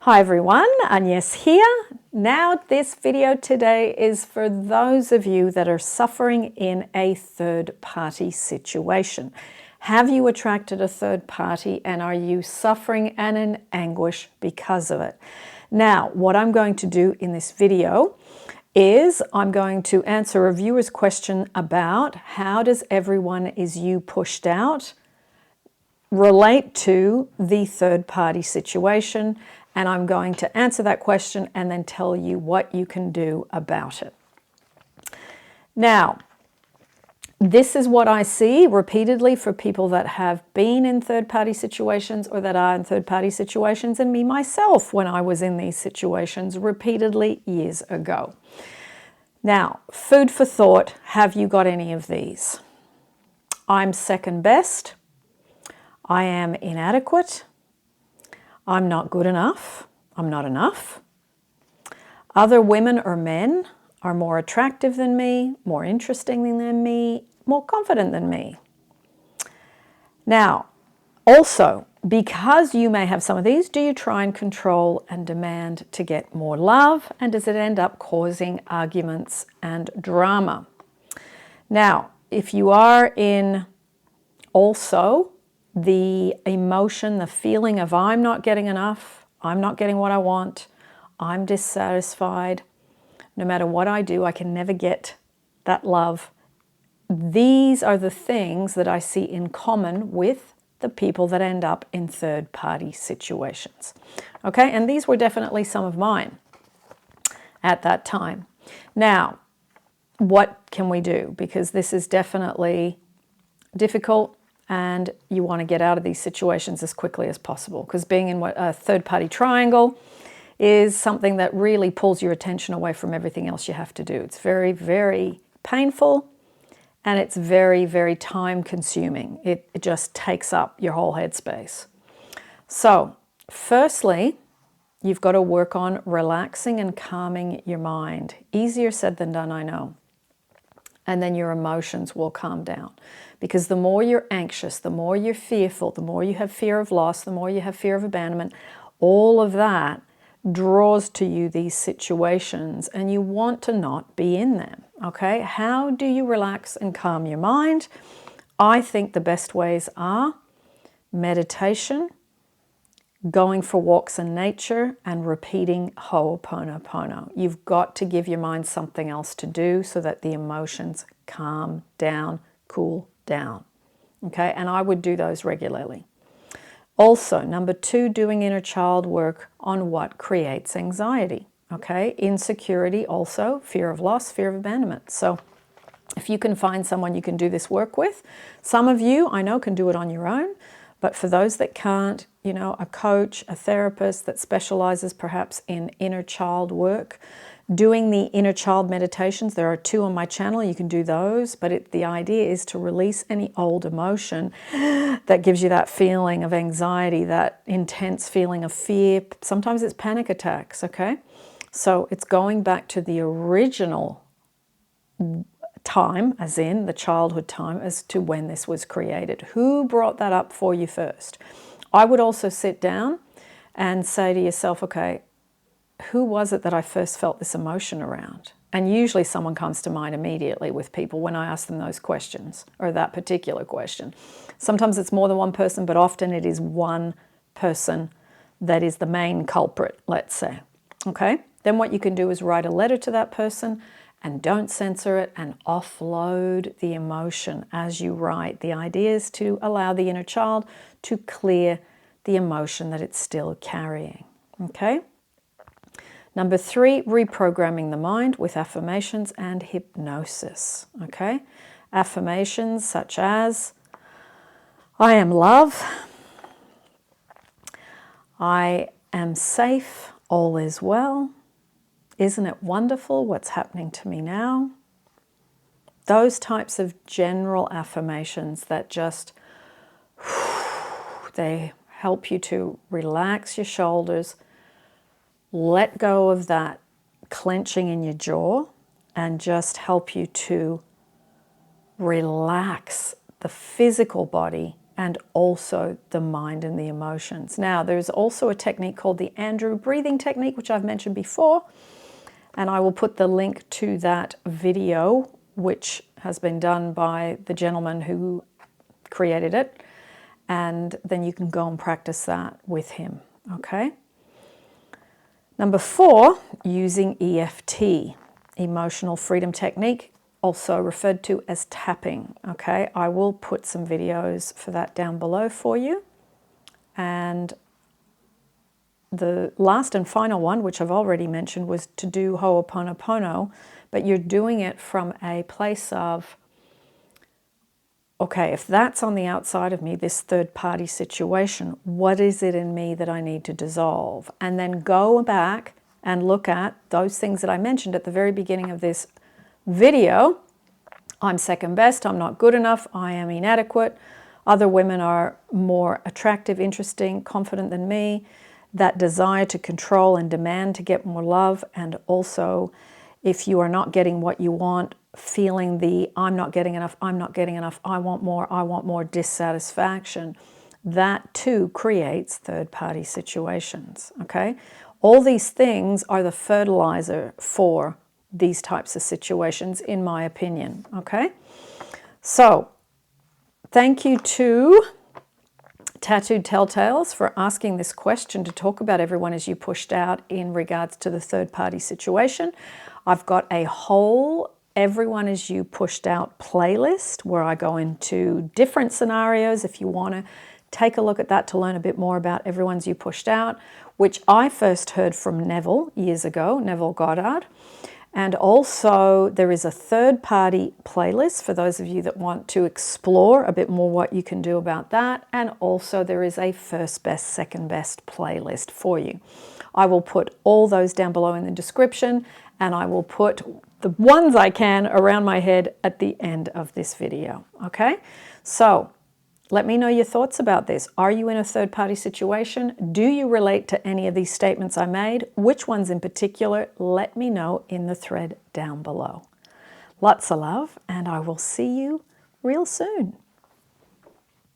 Hi everyone, Agnes here. Now this video today is for those of you that are suffering in a third-party situation. Have you attracted a third party and are you suffering and in anguish because of it? Now, what I'm going to do in this video is I'm going to answer a viewer's question about how does everyone is you pushed out relate to the third-party situation, and I'm going to answer that question and then tell you what you can do about it. Now, this is what I see repeatedly for people that have been in third-party situations or that are in third-party situations, and me myself when I was in these situations repeatedly years ago. Now, food for thought, have you got any of these? I'm second best. I am inadequate. I'm not good enough. I'm not enough. Other women or men are more attractive than me, more interesting than me, more confident than me. Now, also, because you may have some of these, do you try and control and demand to get more love? And does it end up causing arguments and drama? Now, if you are in also the emotion, the feeling of I'm not getting enough, I'm not getting what I want, I'm dissatisfied, no matter what I do, I can never get that love. These are the things that I see in common with the people that end up in third-party situations. Okay, and these were definitely some of mine at that time. Now, what can we do? Because this is definitely difficult and you want to get out of these situations as quickly as possible, because being in a third-party triangle is something that really pulls your attention away from everything else you have to do. It's very, very painful and it's very, very time-consuming. It just takes up your whole headspace. So, firstly, you've got to work on relaxing and calming your mind. Easier said than done, I know. And then your emotions will calm down. Because the more you're anxious, the more you're fearful, the more you have fear of loss, the more you have fear of abandonment, all of that draws to you these situations and you want to not be in them, okay? How do you relax and calm your mind? I think the best ways are meditation, going for walks in nature, and repeating Ho'oponopono. You've got to give your mind something else to do so that the emotions calm down, cool down. Okay, and I would do those regularly. Also, number 2, doing inner child work on what creates anxiety. Okay, insecurity, also fear of loss, fear of abandonment. So if you can find someone you can do this work with, some of you I know can do it on your own, but for those that can't, you know, a coach, a therapist that specializes perhaps in inner child work, doing the inner child meditations. There are 2 on my channel, you can do those, but the idea is to release any old emotion that gives you that feeling of anxiety, that intense feeling of fear. Sometimes it's panic attacks, okay? So it's going back to the original time, as in the childhood time, as to when this was created. Who brought that up for you first? I would also sit down and say to yourself, okay, who was it that I first felt this emotion around? And usually someone comes to mind immediately with people when I ask them those questions, or that particular question. Sometimes it's more than one person, but often it is one person that is the main culprit, let's say. Okay? Then what you can do is write a letter to that person and don't censor it and offload the emotion as you write. The idea is to allow the inner child to clear the emotion that it's still carrying. Okay? Number 3, reprogramming the mind with affirmations and hypnosis. Okay? Affirmations such as, I am love, I am safe, all is well, isn't it wonderful what's happening to me now? Those types of general affirmations that just, they help you to relax your shoulders, let go of that clenching in your jaw, and just help you to relax the physical body and also the mind and the emotions. Now, there's also a technique called the Andrew breathing technique, which I've mentioned before, and I will put the link to that video, which has been done by the gentleman who created it, and then you can go and practice that with him, okay? Number 4, using EFT, emotional freedom technique, also referred to as tapping, okay? I will put some videos for that down below for you. And the last and final one, which I've already mentioned, was to do Ho'oponopono, but you're doing it from a place of, okay, if that's on the outside of me, this third-party situation, what is it in me that I need to dissolve? And then go back and look at those things that I mentioned at the very beginning of this video. I'm second best, I'm not good enough, I am inadequate, other women are more attractive, interesting, confident than me, that desire to control and demand to get more love, and also if you are not getting what you want, feeling the I'm not getting enough, I want more dissatisfaction, that too creates third-party situations, okay? All these things are the fertilizer for these types of situations, in my opinion, okay? So, thank you to Tattooed Telltales for asking this question to talk about everyone as you pushed out in regards to the third-party situation. I've got a whole everyone as you pushed out playlist where I go into different scenarios if you want to take a look at that to learn a bit more about everyone's you pushed out, which I first heard from Neville years ago, Neville Goddard. And also there is a third-party playlist for those of you that want to explore a bit more what you can do about that. And also there is a first best, second best playlist for you. I will put all those down below in the description, and I will put the ones I can around my head at the end of this video, okay? So let me know your thoughts about this. Are you in a third-party situation? Do you relate to any of these statements I made? Which ones in particular? Let me know in the thread down below. Lots of love, and I will see you real soon.